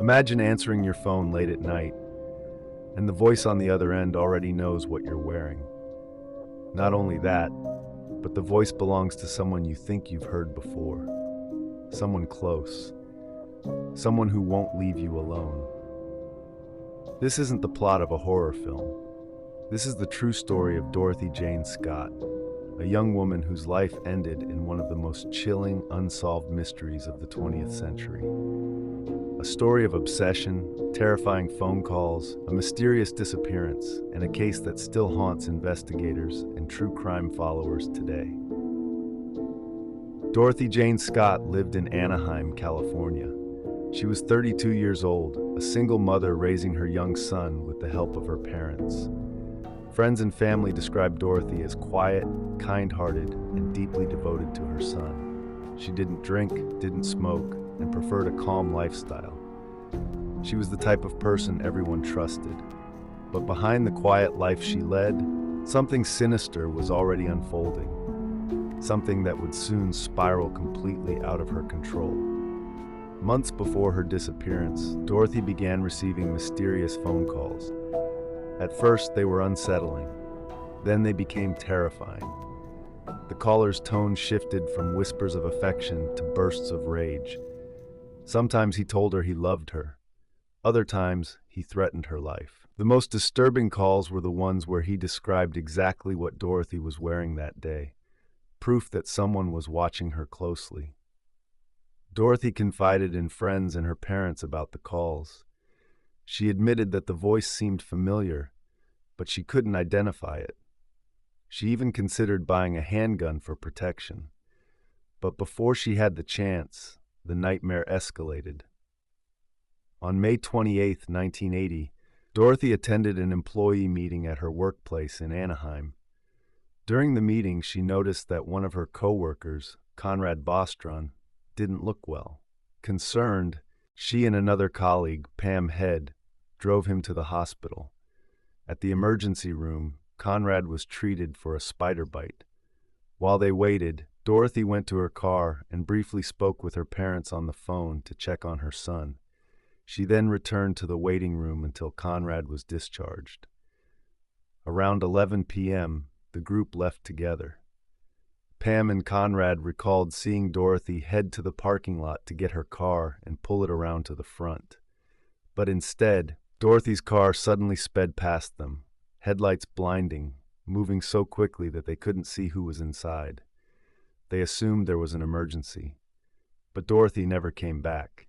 Imagine answering your phone late at night, and the voice on the other end already knows what you're wearing. Not only that, but the voice belongs to someone you think you've heard before. Someone close. Someone who won't leave you alone. This isn't the plot of a horror film. This is the true story of Dorothy Jane Scott, a young woman whose life ended in one of the most chilling, unsolved mysteries of the 20th century. A story of obsession, terrifying phone calls, a mysterious disappearance, and a case that still haunts investigators and true crime followers today. Dorothy Jane Scott lived in Anaheim, California. She was 32 years old, a single mother raising her young son with the help of her parents. Friends and family described Dorothy as quiet, kind-hearted, and deeply devoted to her son. She didn't drink, didn't smoke, and preferred a calm lifestyle. She was the type of person everyone trusted. But behind the quiet life she led, something sinister was already unfolding. Something that would soon spiral completely out of her control. Months before her disappearance, Dorothy began receiving mysterious phone calls. At first, they were unsettling. Then they became terrifying. The caller's tone shifted from whispers of affection to bursts of rage. Sometimes he told her he loved her. Other times, he threatened her life. The most disturbing calls were the ones where he described exactly what Dorothy was wearing that day, proof that someone was watching her closely. Dorothy confided in friends and her parents about the calls. She admitted that the voice seemed familiar, but she couldn't identify it. She even considered buying a handgun for protection. But before she had the chance, the nightmare escalated. On May 28, 1980, Dorothy attended an employee meeting at her workplace in Anaheim. During the meeting, she noticed that one of her coworkers, Conrad Bostron, didn't look well. Concerned, she and another colleague, Pam Head, drove him to the hospital. At the emergency room, Conrad was treated for a spider bite. While they waited, Dorothy went to her car and briefly spoke with her parents on the phone to check on her son. She then returned to the waiting room until Conrad was discharged. Around 11 p.m., the group left together. Pam and Conrad recalled seeing Dorothy head to the parking lot to get her car and pull it around to the front. But instead, Dorothy's car suddenly sped past them, headlights blinding, moving so quickly that they couldn't see who was inside. They assumed there was an emergency. But Dorothy never came back.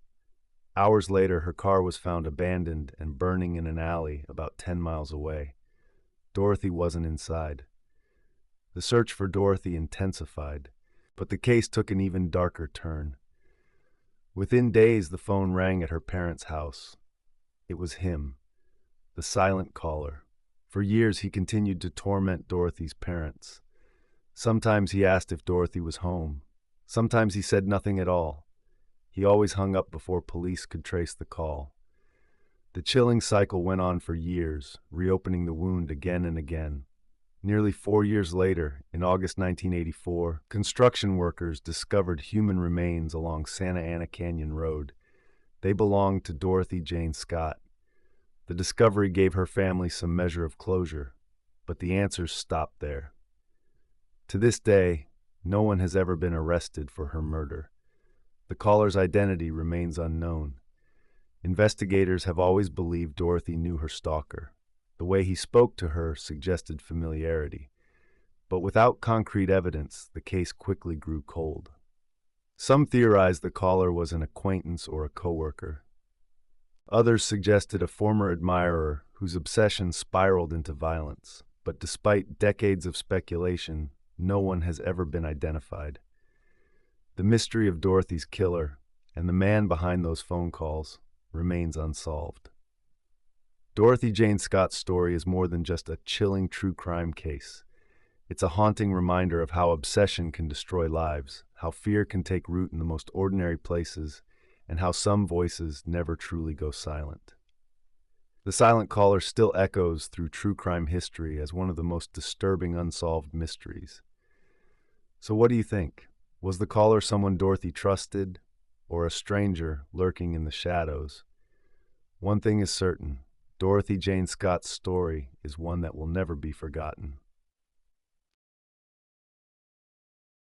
Hours later, her car was found abandoned and burning in an alley about 10 miles away. Dorothy wasn't inside. The search for Dorothy intensified, but the case took an even darker turn. Within days, the phone rang at her parents' house. It was him, the silent caller. For years, he continued to torment Dorothy's parents. Sometimes he asked if Dorothy was home. Sometimes he said nothing at all. He always hung up before police could trace the call. The chilling cycle went on for years, reopening the wound again and again. Nearly 4 years later, in August 1984, construction workers discovered human remains along Santa Ana Canyon Road. They belonged to Dorothy Jane Scott. The discovery gave her family some measure of closure, but the answers stopped there. To this day, no one has ever been arrested for her murder. The caller's identity remains unknown. Investigators have always believed Dorothy knew her stalker. The way he spoke to her suggested familiarity. But without concrete evidence, the case quickly grew cold. Some theorized the caller was an acquaintance or a coworker. Others suggested a former admirer whose obsession spiraled into violence. But despite decades of speculation, no one has ever been identified. The mystery of Dorothy's killer and the man behind those phone calls remains unsolved. Dorothy Jane Scott's story is more than just a chilling true crime case. It's a haunting reminder of how obsession can destroy lives, how fear can take root in the most ordinary places, and how some voices never truly go silent. The silent caller still echoes through true crime history as one of the most disturbing unsolved mysteries. So what do you think? Was the caller someone Dorothy trusted, or a stranger lurking in the shadows? One thing is certain, Dorothy Jane Scott's story is one that will never be forgotten.